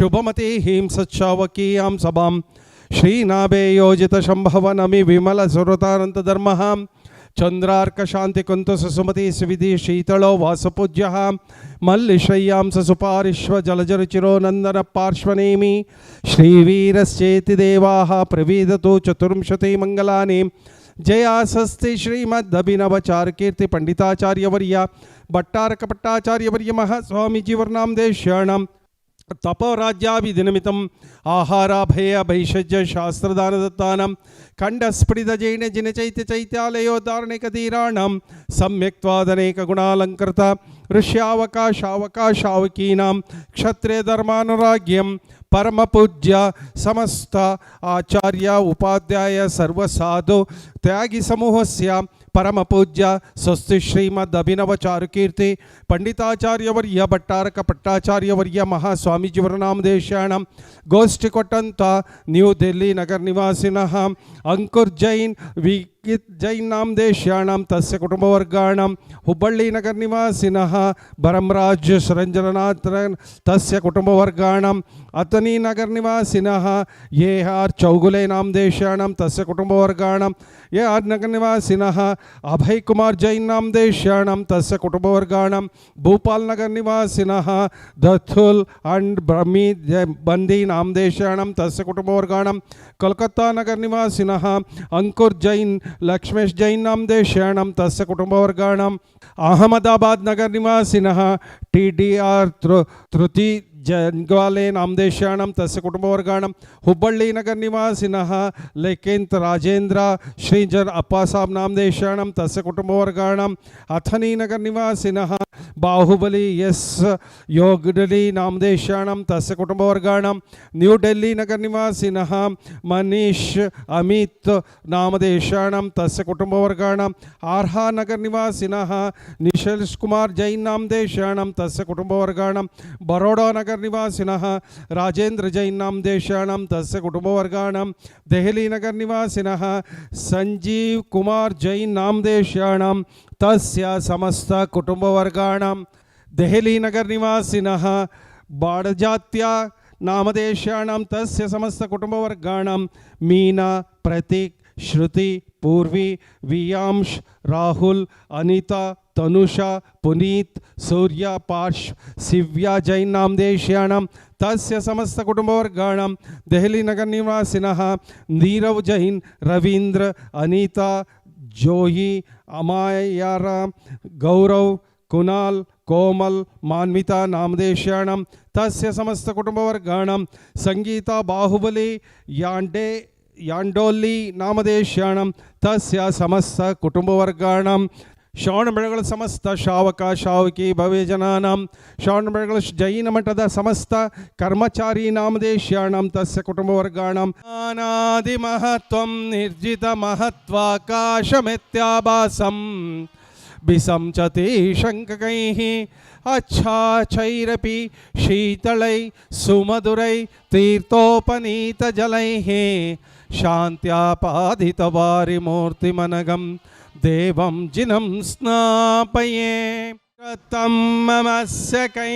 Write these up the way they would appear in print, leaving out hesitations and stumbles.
शुभमती हीं सच्चावकीयां सभां श्रीनाभे योजित शंभवनमि विमल सुरतानंतधर्मः चंद्रार्क शांति कुंत सुमति सुविधि शीतलो वासपूज्य मल्लिशय्यां सुपारिश्व जलजरुचिरो नंदन पार्श्वनेमि श्रीवीरश्चेति देवाः प्रवीदतु चतुर्विंशति मंगलानि जयासस्ति श्रीमदभिनवचार कीर्ति पंडिताचार्यवर्य भट्टारक भट्टाचार्यवर्य महास्वामीजीवर्णां देश्याणां तपोराज्याभिनिमित्तम् आहाराभय भैषज्य शास्त्रदानदत्तानां खण्डस्फुटितजैन जिनचैत्यचैत्यालयोद्धारणैकधीराणां सम्यक्त्वादनेकगुणालङ्कृत ऋष्यावकाशावकाशावकीनां क्षत्रियधर्मानुराग्यं परमपूज्य समस्त आचार्य उपाध्याय सर्वसाधु त्यागी समूहस्य परमपूज्य स्वस्ति श्रीमदभिनवचारुकीर्ति पंडिताचार्यवर्य भट्टारक भट्टाचार्यवर्य महास्वामीजीवर्णां देश्याणां गोष्ठी कोट्टंत न्यू दिल्ली नगर निवासिनः अंकुर जैन विकित जैन नाम देश्याणां तस्य कुटुंबवर्गाणां हुब्बಳ್ಳಿ नगर निवासिनः भरमराज सुरंजननाथ तस्य कुटुंबवर्गाणां अतनी नगर निवासिनः ये आर चौगुले नाम देश्याणां तस्य कुटुंबवर्गाणां ये आर नगर निवासिनः अभय कुमार जैन नाम देश्याणां तस्य कुटुंबवर्गाणां भूपाल नगर निवासिनः दथुल अंड ब्रह्मी बंदी नाम देश्याणां तस्य कुटुंबवर्गाणां कोलकाता नगर निवासिनः अंकुर जैन लक्ष्मेश जैन नाम देश्याणां तस्य कुटुंबवर्गाणां अहमदाबाद नगर निवासिनः TDR तृती जंग्वाले नामदेश्याणां तस्य कुटुंबवर्गाणां हुब्बಳ್ಳಿ नगर निवासिनः लेकेंत राजेंद्र श्रीजर अप्पासाब नामदेश्याणां तस्य कुटुंबवर्गाणां अथनी नगर निवासिनः बाहुबली एस योगडली नामदेश्याणां तस्य कुटुंबवर्गाणां न्यू दिल्ली नगर निवासिनः मनीष अमित नामदेश्याणां तस्य कुटुंबवर्गाणां आर्हा नगर निवासिनः निशल कुमार जैन नामदेश्याणां तस्य कुटुंबवर्गाणां बरोडा नगर निवासिनः राजेंद्र जैन नाम देश्याणां तस्य कुटुंबवर्गाणां देहली नगर निवासिनः संजीव कुमार जैन नाम देश्याणां तस्य समस्त कुटुंबवर्गाणां देहली नगर निवासिनः बाडजात्या नामदेश्याणां तस्य समस्त कुटुंबवर्गाणां मीना प्रतीक श्रुति पूर्वी वियांश राहुल अनिता तनुषा पुनीत सूर्या पार्श्व शिव्या जैन नाम देश्याणां तस्य समस्त कुटुंबवर्गाणां देहली नगर निवासिनः नीरव जैन रवींद्र अनीता जोही अमायारा गौरव कुणाल कोमल मान्विता नामदेश्याणां तस्य समस्त कुटुंबवर्गाणां संगीता बाहुबली यांडोली नामदेश्याणां तस्य समस्त कुटुंबवर्गाणां ಶ್ರವಣಬೆಳಗೊಳ ಸಮಸ್ತ ಶಾವಕ ಶಾವಕಿ ಭವ್ಯಜನಾನಾಂ ಶ್ರವಣಬೆಳಗೊಳ ಜೈನ ಮಠದ ಸಮಸ್ತ ಕರ್ಮಚಾರಿ ನಾಮದೇಶ್ಯಾಣಾಂ ತಸ್ಯ ಕುಟುಂಬವರ್ಗಾಣಾಂ ಅನಾದಿ ಮಹತ್ವಂ ನಿರ್ಜಿತ ಮಹತ್ವಾಕಾಶಮಿತ್ಯಾಭಾಸಂ ಬಿಸಂಚತಿ ಶಂಕಕೈಃ अच्छाचैरपि शीतलै सुमधुरै तीर्थोपनीतजलैः शान्त्यापादितवारिमूर्तिमनघं देवं जिनं स्नापये रतं ममस्य कै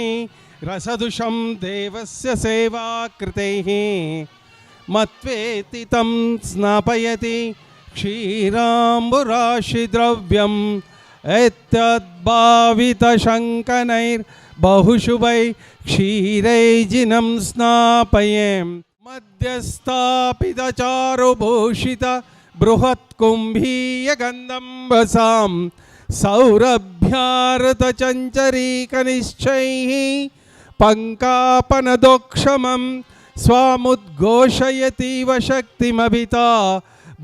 रसदुषं देवस्य सेवाकृतैः मत्वेति तं स्नापयति क्षीराम्बुराशिद्रव्यम् एतद्भावितशङ्कनैर्बहुशुभै क्षीरैर्जिनं स्नापये मध्यस्थापितचारुभूषित बृहत्कुम्भीयगन्धं सौरभ्यारतचञ्चरीकनिश्चैः पङ्कापनदोक्षमं स्वामुद्घोषयतीव शक्तिमभिता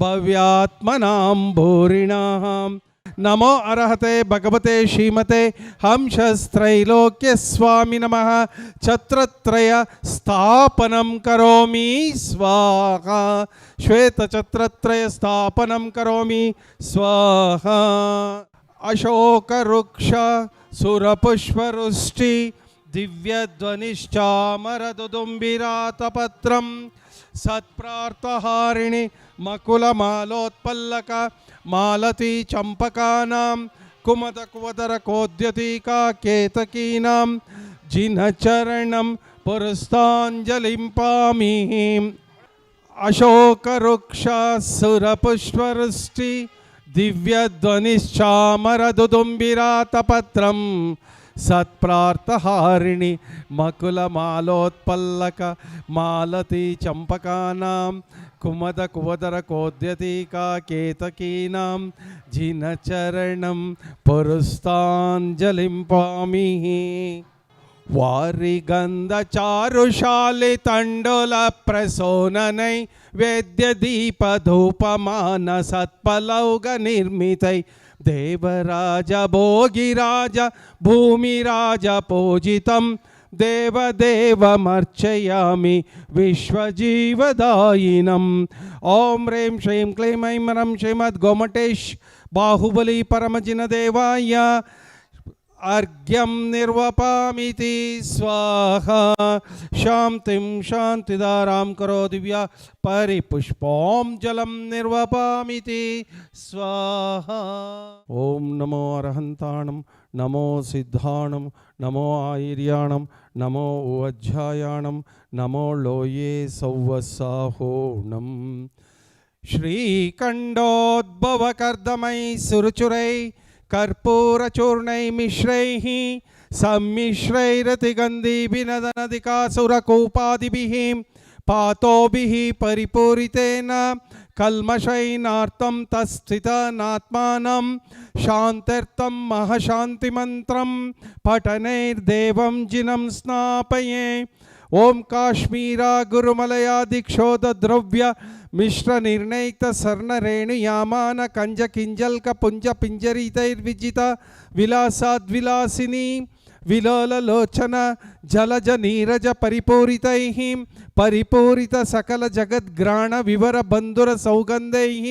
भव्यात्मनां भूरिणाः नमो अरहते भगवते श्रीमते हंसस्त्रैलोक्य स्वामी नमः छत्रत्रय स्थापनं करोमि स्वाहा श्वेतछत्रत्रय स्थापनं करोमि स्वाहा अशोकवृक्ष सुरपुष्पवृष्टि दिव्यध्वनिश्चामरदुदुम्बिरातपत्रं सत्प्रार्थहारिणि मकुलमालोत्पल्लक मालती चंपकानां कुमदकुवदरकोद्यतिका केतकीनां जिनचरणं पुरस्ताञ्जलिं पामि अशोकवृक्षासुरपुष्पवृष्टि दिव्यध्वनिश्चामरदुदुम्बिरातपत्रं सत्प्रार्थहारिणि मकुलमालोत्पल्लक मालती चम्पकानां कुमदकुवदरकोद्यतिका केतकीनां जिनचरणं पुरस्ताञ्जलिं पामि वारिगन्धचारुशाले तण्डुलप्रसूननै वेद्यदीपधूपमान सत्पलौघनिर्मितै देवराज भोगिराज भूमिराज पूजितं देवदेवमर्चयामि विश्वजीवदायिनम् ॐ ह्रीं श्रीं क्लीं ऐं ह्रं श्रीमद्गोमटेश बाहुबली परमजिनदेवाय अर्घ्यं निर्वपामिति स्वाहा शान्तिं शान्तिदारां करो दिव्या परिपुष्पं जलं निर्वपामिति स्वाहा ॐ नमो अरहन्ताणं नमो सिद्धाणं नमो आयर्याणं नमो वज्रायाणं नमो लोये सौवसाहोणं श्रीकण्डोद्भवकर्दमै सुरचुरै कर्पूरचूर्णै मिश्रैः सम्मिश्रैरतिगन्धिभिनदनदिकासुरकूपादिभिः पातोभिः परिपूरितेन कल्मषैनार्तं तस्थितनात्मानं शान्त्यर्थं महशान्तिमन्त्रं पठनैर्देवं जिनं स्नापये ओम काश्मीरा गुरुमलया दीक्षोद द्रव्य मिश्र निर्णयित स्वर्ण रेणु यामान कंज किंजल्क पुंज पिंजरितैर्विजित विलासाद्विलासिनी विलोल लोचन जलज नीरज परिपूरितैः परिपूरित सकल जगद्ग्राण विवर बंधुर सौगंधैः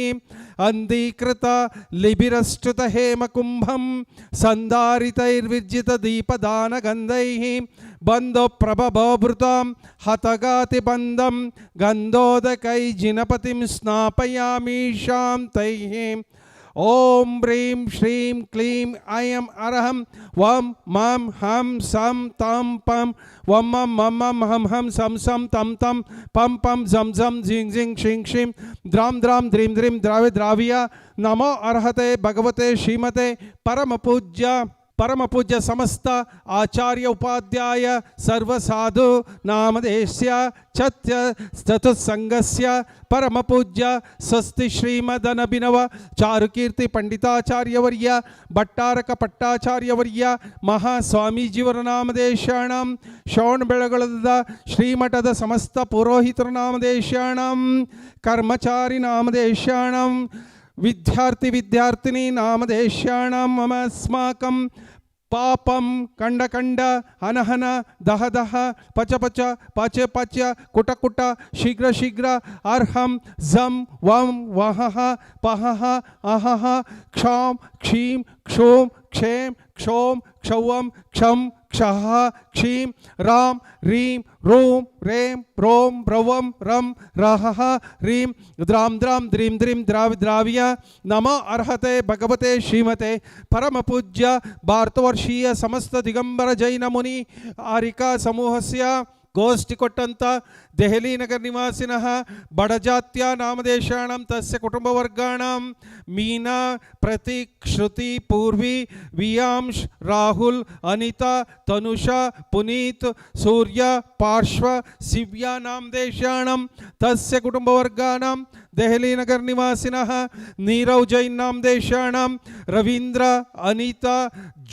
अंधीकृत लिबिरष्टुत हेम कुंभं संधारितैर्विजित दीपदान गंधैः बंधो प्रभभवभृतां हतगाति बंधं गंधोदकै जिनपतिं स्नापयामि शान्तैः ओम ह्रीं श्रीं क्लीं ऐं अरहं वं मं हं सं तं पं वं मं मं मं हं हं सं सं तं तं पं पं झं झं झिं झिं क्षिं क्षिं द्रां द्रां द्रीं द्रीं द्रावे द्राविया नमो अर्हते भगवते श्रीमते परम पूज्य समस्त आचार्य उपाध्याय सर्व साधु नामधेयस्य चतुस्संगस्य परम पूज्य स्वस्ति श्रीमदनभिनव चारुकीर्ति पंडिताचार्यवर्य भट्टारक पट्टाचार्यवर्य महास्वामीजीवर नामधेयशाणां ಶ್ರವಣ ಬೆಳಗೊಳದ ಶ್ರೀಮಠದ ಸಮಸ್ತ ಪುರೋಹಿತರ ನಾಮಧೇಯಶಾಣಂ कर्मचारी नामधेयशाणां विद्यार्थी विद्यार्थिनी नामधेयशाणां मम अस्माकं पापं कंड कंड अनहन दह दह पच पच पच पच कुट कुट शीघ्र शीघ्र अर्हं झं वं वहः पहः अहः क्षां क्षीं क्षों क्षें क्षौं क्षौं क्षं क्षः क्षीं राम रीं रूं रें प्रों ब्रवं रं रहः रीं द्रां द्रां द्रीं द्रीं द्राव्य नमो अर्हते भगवते श्रीमते परम पूज्य भारतवर्षीय समस्त दिगंबर जैन मुनि आरिका समूहस्य गोष्ठी कोट्टंत दೆಹಲಿ नगर निवासिनः बडजात्या नामधेयशाणां तस्य कुटुंबवर्गाणां मीना प्रतीक श्रुति पूर्वी वियांश राहुल अनिता तनुषा पुनीत सूर्य पार्श्व शिव्या नामधेयशाणां तस्य कुटुंबवर्गाणां दೆಹಲಿ नगर निवासिनः नीरव जैन नामधेयशाणां रवींद्र अनिता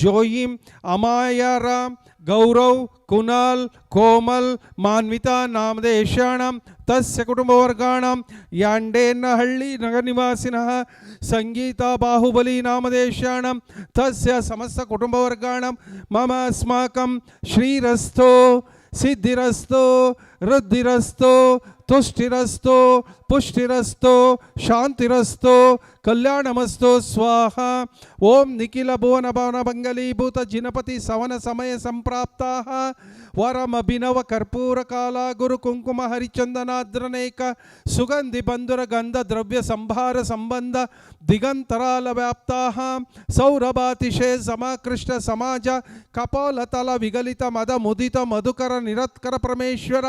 जोयिम अमायाराम गौरव कुणाल कोमल मान्विता नामधेयशाणां तस्य कुटुंबवर्गाणां यांडेनहಳ್ಳಿ नगर निवासिनः संगीता बाहुबली नामधेयशाणां तस्य समस्त कुटुंबवर्गाणां मम अस्माकं श्रीरस्तो सिद्धिरस्तो रुद्धिरस्तो ತುಷ್ಟಿರಸ್ತು ಪುಷ್ಟಿರಸ್ತು ಶಾಂತಿರಸ್ತು ಕಲ್ಯಾಣಮಸ್ತು ಸ್ವಾಹ. ಓಂ ನಿಖಿಲ ಭುವನ ಭವನ ಬಂಗಲೀಭೂತ ಜಿನಪತಿ ಸವನ ಸಮಯ ಸಂಪ್ರಾಪ್ತಾ ವರಮಭಿನವ ಕರ್ಪೂರ ಕಾಲ ಗುರು ಕುಂಕುಮ ಹರಿಚಂದನಾದ್ರನೇಕ ಸುಗಂಧಿ ಬಂಧುರ ಗಂಧ ದ್ರವ್ಯ ಸಂಭಾರ ಸಂಬಂಧ ದಿಗಂತರಾಲ ವ್ಯಾಪ್ತಾ ಸೌರಭಾತಿಶೇ ಸಮಾಕೃಷ್ಟ ಸಮಾಜ ಕಪೋಲತಲ ವಿಗಲಿತ ಮದ ಮುದಿತ ಮಧುಕರ ನಿರತ್ಕರ ಪರಮೇಶ್ವರ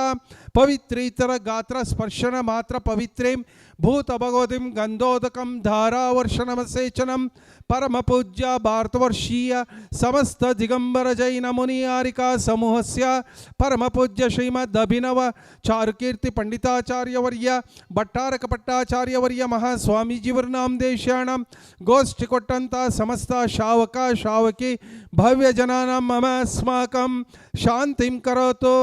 ಪವಿತ್ರೀತರ ಗಾತ್ರ ಸ್ಪರ್ಶನ ಮಾತ್ರ ಪವಿತ್ರೀಂ ಭೂತ ಭಗವತಿಂ ಗಂಧೋದಕಂ ಧಾರಾವರ್ಷಣಮಸೇಚನಂ ಪರಮ ಪೂಜ್ಯ ಭಾರತವರ್ಷೀಯ ಸಮಸ್ತ ದಿಗಂಬರ ಜೈನ ಮುನಿಯಾರಿಕಾ ಸಮೂಹಸ್ಯ ಪರಮ ಪೂಜ್ಯ ಶ್ರೀಮದ್ ಅಭಿನವ ಚಾರುಕೀರ್ತಿ ಪಂಡಿತಾಚಾರ್ಯವರ್ಯ ಭಟ್ಟಾರಕ ಭಟ್ಟಾಚಾರ್ಯವರ್ಯ ಮಹಾಸ್ವಾಮೀಜಿವರ್ನಾಮದೇಶಾಣ ಗೋಷ್ಠಿ ಕೊಟ್ಟಂಥ ಸಮಸ್ತ ಶಾವಕ ಶಾವಕಿ ಭವ್ಯ ಜನಾನಾಂ ಮಮ ಅಸ್ಮಾಕಂ ಶಾಂತಿಂ ಕರೋತು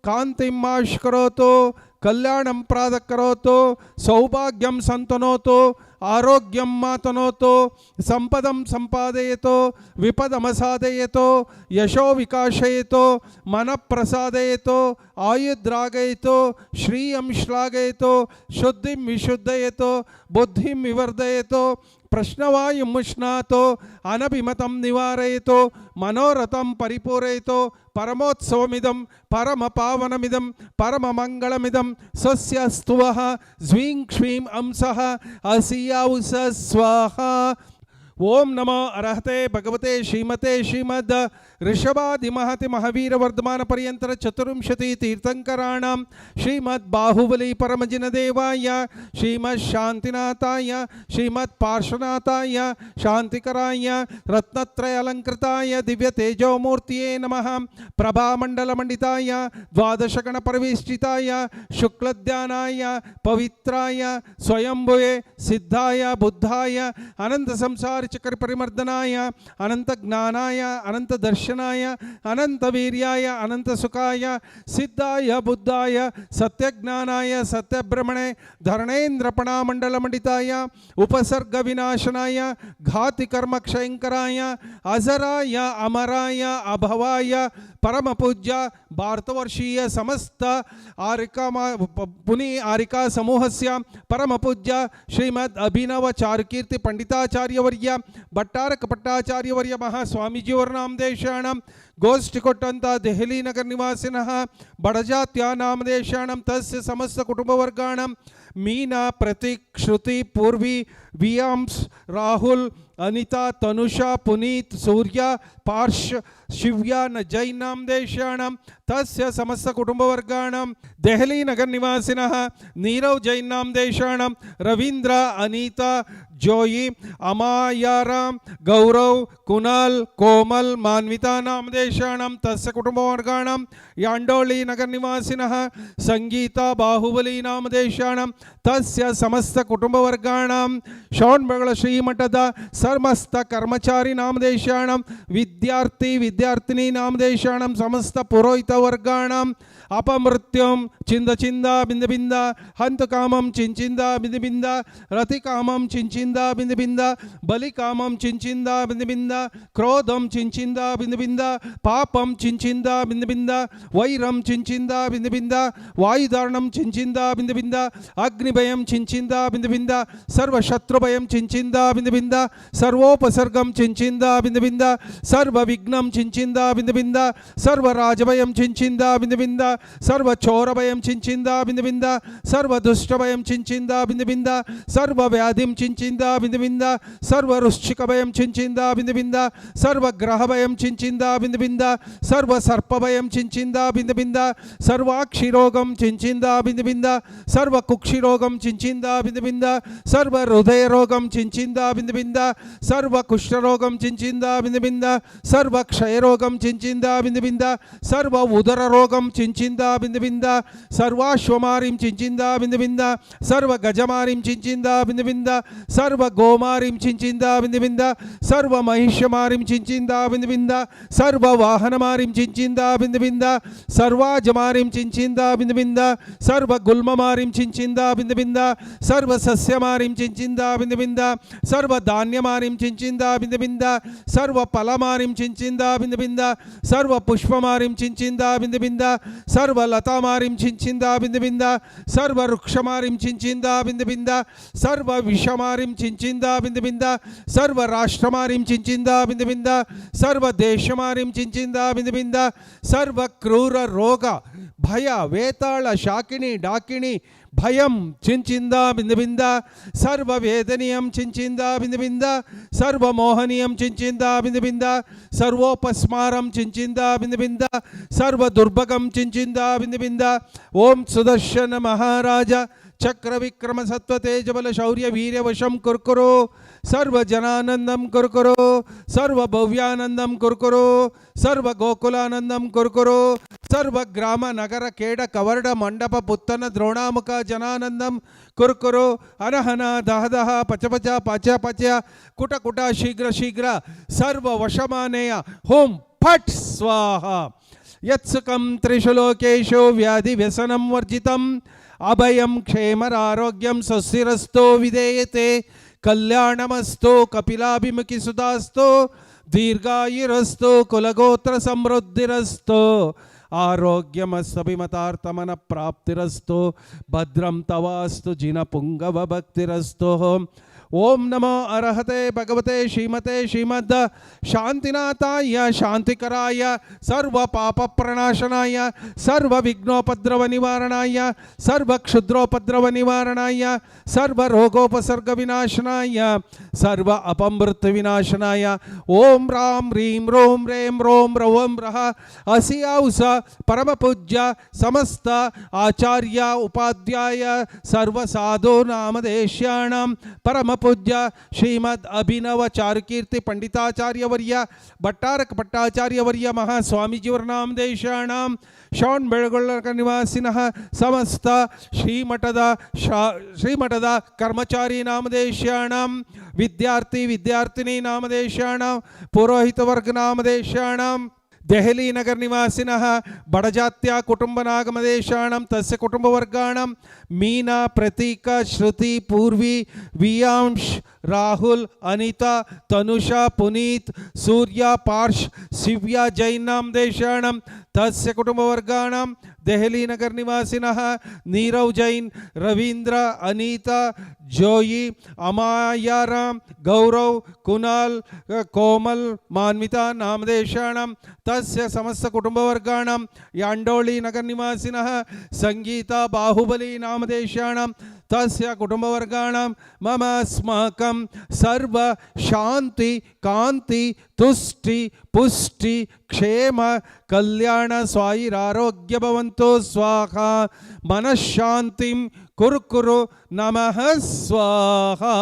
ಕಾಂತಿಂ ಮಾಶ್ ಕರೋತು ಕಲ್ಯಾಣಂ ಪ್ರಾದ ಕರೋತು ಸೌಭಾಗ್ಯಂ ಸಂತನೋತು ಆರೋಗ್ಯಂ ಮಾತನೋತು ಸಂಪದಂ ಸಂಪಾದಯತೋ ವಿಪದಮಸಾದಯತೋ ಯಶೋ ವಿಕಾಶಯತೋ ಮನಃಪ್ರಸಾದಯತೋ ಆಯುದ್ರಾಗಯತೋ ಶ್ರೀಯಂ ಶ್ಲಾಘಯತೋ ಶುದ್ಧಿಂ ವಿಶುದ್ಧಯತೋ ಬುದ್ಧಿಂ ವಿವರ್ಧಯತೋ ಪ್ರಶ್ನವಾಯುಂ ಮುಷ್ಣಾತೋ ಅನಭಿಮತಂ ನಿವಾರಯತೋ ಮನೋರಥಂ ಪರಿಪೂರಯತೋ ಪರಮೋತ್ಸವಮಿದಂ ಪರಮ ಪಾವನಮಿದಂ ಪರಮ ಮಂಗಳಮಿದಂ ಸ್ವಸ್ಯ ಸ್ತುವಃ ಜ್ವೀಂ ಕ್ಷೀಂ ಅಂಸಃ ಅಸಿಯಾವುಸ ಸ್ವಾಹ. ಓಂ ನಮೋ ಅರ್ಹತೆ ಭಗವತೆ ಶ್ರೀಮತೆ ಶ್ರೀಮದ್ ಋಷಭಾದಿ ಮಹತಿ ಮಹಾವೀರ ವರ್ಧಮಾನ ಪರ್ಯಂತರ ಚತುರ್ವಿಂಶತಿ ತೀರ್ಥಂಕರಾಣಾಂ ಶ್ರೀಮದ್ ಬಾಹುಬಲಿ ಪರಮಜಿನ ದೇವಾಯ ಶ್ರೀಮದ್ ಶಾಂತಿನಾಥಾಯ ಶ್ರೀಮದ್ ಪಾರ್ಶ್ವನಾಥಾಯ ಶಾಂತಿಕರಾಯ ರತ್ನತ್ರಯ ಅಲಂಕೃತಾಯ ದಿವ್ಯ ತೇಜೋಮೂರ್ತಿಯೇ ನಮಃ. ಪ್ರಭಾಮಂಡಲ ಮಂಡಿತಾಯ ದ್ವಾದಶಗಣ ಪರಿವೇಷ್ಟಿತಾಯ ಶುಕ್ಲಧ್ಯಾನಾಯ ಪವಿತ್ರಾಯ ಸ್ವಯಂಭುವೆ ಸಿದ್ಧಾಯ ಬುದ್ಧಾಯ ಅನಂತ ಸಂಸಾರ ಚಕ್ರ ಪರಿಮರ್ದನಾಯ ಅನಂತ ಜ್ಞಾನಾಯ ಅನಂತ ದರ್ಶನಾಯ ಅನಂತ ವೀರ್ಯಾಯ ಅನಂತ ಸುಖಾಯ ಸಿದ್ಧಾಯ ಬುದ್ಧಾಯ ಸತ್ಯಜ್ಞಾನಾಯ ಸತ್ಯಬ್ರಹ್ಮಣೆ ಧರಣೇಂದ್ರ ಪಣಾಮಂಡಲ ಮಂಡಿತಾಯ ಉಪಸರ್ಗ ವಿನಾಶನಾಯ ಘಾತಿ ಕರ್ಮ ಕ್ಷಯಂಕರಾಯ ಅಜರಾಯ ಅಮರಾಯ ಅಭವಾಯ ಪರಮ ಪೂಜ್ಯ ಭಾರತವರ್ಷೀಯ ಸಮಸ್ತ ಪುನಿ ಆರಿಕಾ ಸಮೂಹಸ್ಯ ಪರಮ ಪೂಜ್ಯ ಶ್ರೀಮದ್ ಅಭಿನವ ಚಾರುಕೀರ್ತಿ ಪಂಡಿತಾಚಾರ್ಯವರ್ಯ ಭಟ್ಟಾರಕ ಭಟ್ಟಾಚಾರ್ಯವರ್ಯ ಮಹಾಸ್ವಾಮೀಜಿಯವರ್ನಾಮದೇಶಾಣ ಗೋಷ್ಠಿ ಕೊಟ್ಟಂಥ ದೆಹಲಿ ನಗರ ನಿವಾಸಿನಃ ಬಡಜಾತ್ಯ ನಾಮದೇಶಾಣಂ ತಸ್ಯ ಸಮಸ್ತ ಕುಟುಂಬವರ್ಗಾಣಂ ಮೀನಾ ಪ್ರತೀಕ್ ಶ್ರುತಿ ಪೂರ್ವಿ ವಿಯಾಂಸ್ ರಾಹುಲ್ ಅನಿತಾ ತನುಷಾ ಪುನೀತ್ ಸೂರ್ಯ ಪಾರ್ಶ್ ಶಿವ್ಯ ಜೈನ್ ನಾಮದೇಶಾಣಂ ತಸ್ಯ ಸಮಸ್ತ ಕುಟುಂಬವರ್ಗಾಣಂ ದೆಹಲಿ ನಗರ ನಿವಾಸಿನಃ ನೀರವ್ ಜೈನ್ ನಾಮದೇಶಾಣಂ ರವೀಂದ್ರ ಅನಿತಾ ಜೋಯಿ ಅಮಾಯಾರಾಮ್ ಗೌರವ್ ಕುನಾಲ್ ಕೋಮಲ್ ಮಾನ್ವಿತಾ ನಾಮದೇಶಾಣಂ ತಸ್ಯ ಕುಟುಂಬವರ್ಗಾಣಂ ಯಾಂಡೋಳಿ ನಗರ ನಿವಾಸಿನಃ ಸಂಗೀತಾ ಬಾಹುಬಲಿ ನಾಮದೇಶಾಣಂ ತಸ್ಯ ಸಮಸ್ತ ಕುಟುಂಬವರ್ಗಾಣಂ ಶ್ರವಣಬೆಳಗೊಳ ಶ್ರೀಮಠದ ಸಮಸ್ತ ಕರ್ಮಚಾರಿ ನಾಮದೇಶಾಣಂ ವಿದ್ಯಾರ್ಥಿ ವಿದ್ಯಾರ್ಥಿನಿ ನಾಮದೇಶಾಣಂ ಸಮಸ್ತ ಪುರೋಹಿತ ವರ್ಗಾಣಂ ಅಪಮೃತ್ಯುಂ ಚಿಂದ ಚಿಂದ ಬಿಂದ ಬಿಂದ ಹಂತು ಕಾಮಂ ಚಿಂಚಿಂದ ಬಿಂದ ಬಿಂದ ರತಿ ಕಾಮಂ ಚಿಂಚಿಂದ ಬಿಂದ ಬಿಂದ ಬಲಿ ಕಾಮಂ ಚಿಂಚಿಂದ ಬಿಂದ ಬಿಂದ ಕ್ರೋಧಂ ಚಿಂಚಿಂದ ಬಿಂದ ಬಿಂದ ಪಾಪಂ ಚಿಂಚಿಂದ ಬಿಂದ ಬಿಂದ ವೈರಂ ಚಿಂಚಿಂದ ಬಿಂದ ಬಿಂದ ವಾಯುಧಾರಣಂ ಚಿಂಚಿಂದ ಬಿಂದ ಬಿಂದ ಅಗ್ನಿಭಯಂ ಚಿಂಚಿಂದ ಬಿಂದ ಬಿಂದ ಸರ್ವಶತ್ರುಭಯಂ ಚಿಂಚಿಂದ ಬಿಂದ ಬಿಂದ ಸರ್ವೋಪಸರ್ಗಂ ಚಿಂಚಿಂದ ಬಿಂದ ಬಿಂದ ಸರ್ವ ವಿಘ್ನಂ ಚಿಂಚಿಂದ ಬಿಂದ ಬಿಂದ ಸರ್ವ ರಾಜಭಯಂ ಚಿಂಚಿಂದ ಬಿಂದ ಬಿಂದ ಸರ್ವ ಚೋರಭಯಂ ಚಿಂಚಿಂದ ಬಿಂದ ಬಿಂದ ಸರ್ವ ದುಷ್ಟಭಯಂ ಚಿಂಚಿಂದ ಬಿಂದ ಬಿಂದ ಸರ್ವ ವ್ಯಾಧಿಂ ಚಿಂಚಿಂದ ಬಿಂದ ಬಿಂದ ಸರ್ವ ವೃಶ್ಚಿಕ ಭಯಂ ಚಿಂಚಿಂದ ಬಿಂದ ಬಿಂದ ಸರ್ವ ಗ್ರಹ ಭಯಂ ಚಿಂಚಿಂದ ಬಿಂದ ಬಿಂದ ಸರ್ವ ಸರ್ಪ ಭಯಂ ಚಿಂಚಿಂದ ಬಿಂದ ಬಿಂದ ಸರ್ವಾಕ್ಷಿ ರೋಗಂ ಚಿಂಚಿಂದ ಬಿಂದ ಬಿಂದ ಸರ್ವ ಕುಕ್ಷಿ ರೋಗಂ ಚಿಂಚಿಂದ ಬಿಂದ ಬಿಂದ ಸರ್ವ ಹೃದಯ ರೋಗಂ ಚಿಂಚಿಂದ ಬಿಂದ ಬಿಂದ ಸರ್ವ ಕುಷ್ಠರೋಗಂ ಚಿಂಚಿಂದ ಬಿಂದ ಬಿಂದ ಸರ್ವ ಕ್ಷಯರೋಗಂ ಚಿಂಚಿಂದ ಬಿಂದ ಬಿಂದ ಸರ್ವ ಉದರ ರೋಗಂ ಚಿಂಚಿಂದ ಬಿಂದ ಬಿಂದ ಸರ್ವಾಶ್ವಮಾರಿಂ ಚಿಂಚಿಂದ ಬಿಂದ ಬಿಂದ ಸರ್ವ ಗಜಮಾರಿಂ ಚಿಂಚಿಂದ ಬಿಂದ ಬಿಂದ ಸರ್ವ ಗೋಮಾರಿಂ ಚಿಂಚಿಂದ ಬಿಂದ ಬಿಂದ ಸರ್ವ ಮಹಿಷಮಾರಿಂ ಚಿಂಚಿಂದ ಬಿಂದ ಬಿಂದ ಸರ್ವ ವಾಹನಮಾರಿಂ ಚಿಂಚಿಂದ ಬಿಂದ ಬಿಂದ ಸರ್ವಾಜಮಾರಿಂ ಚಿಂಚಿಂದ ಬಿಂದ ಬಿಂದ ಸರ್ವ ಗುಲ್ಮಮಾರಿಂ ಚಿಂಚಿಂದ ಬಿಂದ ಬಿಂದ ಸರ್ವ ಸಸ್ಯಮಾರಿಂ ಚಿಂಚಿಂದ ಬಿಂದ ಬಿಂದ ಸರ್ವ ಧಾನ್ಯಮಾರಿಂ ಚಿಂಚಿಂದ ಬಿಂದ ಬಿಂದ ಸರ್ವ ಫಲಮಾರಿಂ ಚಿಂಚಿಂದ ಬಿಂದ ಬಿಂದ ಸರ್ವ ಪುಷ್ಪಮಾರಿಂ ಚಿಂಚಿಂದ ಬಿಂದ ಬಿಂದ सर्वलतामारिं चिंचिंदा बिंद बिंद सर्ववृक्षमारिं चिंचिंदा बिंद बिंद सर्वविषमारिं चिंचिंदा बिंद बिंद सर्वराष्ट्रमारिं चिंचिंदा बिंद बिंद सर्वदेशमारिं चिंचिंदा बिंद बिंद सर्वक्रूर रोग भय वेताल शाकिनी डाकिनी भयं चिंचिंदा बिंद बिंद सर्ववेदनीयं चिंचिंदा बिंद बिंद सर्वमोहनीयं चिंचिंदा बिंद बिंद सर्वोपस्मारं चिंचिंदा बिंद बिंद सर्वदुर्भगं चिंचिंदा बिंद बिंद ओम सुदर्शन महाराज चक्र विक्रम सत्व तेज बल शौर्य वीर्य वशं कुर्कुरु सर्व जनानंदम कुर्कुरु सर्व भव्यानंदम कुर्कुरु सर्व गोकुलानंदम कुर्कुरु सर्व ग्राम नगर केड कवर्ड मंडप पुत्तन द्रोणामुख जनानंदम कुर्कुरु अनहन दह दह पच पच पच पच कुट कुट शीघ्र शीघ्र सर्व वशमानेय होम फट स्वाहा यत्सुकं त्रिषु लोकेषु व्याधि व्यसनं वर्जितं अभयं क्षेमरारोग्यं स्वस्तिरस्तो विधेयते कल्याणमस्तु कपिलाभिमुखी सुधास्तु दीर्घायुरस्तु कुलगोत्र समृद्धिरस्तु आरोग्यमस्तभिमतार्थमन प्राप्तिरस्तु भद्रं तवास्तु जिनपुंगव भक्तिरस्तु ओम नमो अरहते भगवते श्रीमते श्रीमद् शांतिनाथाय शांतिकराय सर्व पाप प्रणाशनाय सर्व विघ्नोपद्रव निवारणाय सर्व क्षुद्रोपद्रव निवारणाय सर्व रोगोपसर्ग विनाशनाय सर्व अपमृत्यु विनाशनाय ओम राम ह्रीं रोम रेम रोम रवम रह असियाउस परम पूज्य समस्त आचार्य उपाध्याय सर्व साधु नामदेश्याणां परम पूज्य श्रीमद अभिनव चारुकीर्ति पंडिताचार्य वर्य भट्टारक भट्टाचार्य वर्य महास्वामीजीवर्नाम देशाणां शॉन बेळगोळ्ळ निवासिनः समस्त श्रीमठद कर्मचारी नामदेशाणां विद्यार्थी विद्यार्थिनी नामदेशाणां पुरोहितवर्ग नामदेशाणां दೆಹಲಿ नगर निवासिनः बडजात्या कुटुंबनागमदेशाणां तस्य कुटुंबवर्गाणां मीना प्रतीका श्रुति पूर्वी वियांश राहुल अनिता तनुषा पुनीत सूर्या पार्श शिव्या जैन नाम देशाणां तस्य कुटुंबवर्गाणां दೆಹಲಿ नगर निवासिनः नीरव जैन रवींद्र अनीता जोई अमायाराम गौरव कुणाल कोमल मान्विता नामदेशाणां तस्य समस्त कुटुंबवर्गाणां यांडोळी नगर निवासिनः संगीता बाहुबली नामदेशाणां तस्य कुटुंबवर्गाणां मम अस्माकं सर्व शांति कांति तुष्टि पुष्टि क्षेम कल्याण स्वायुरारोग्य भवन्तु स्वाहा मनःशान्तिं कुरु कुरु नमः स्वाहा।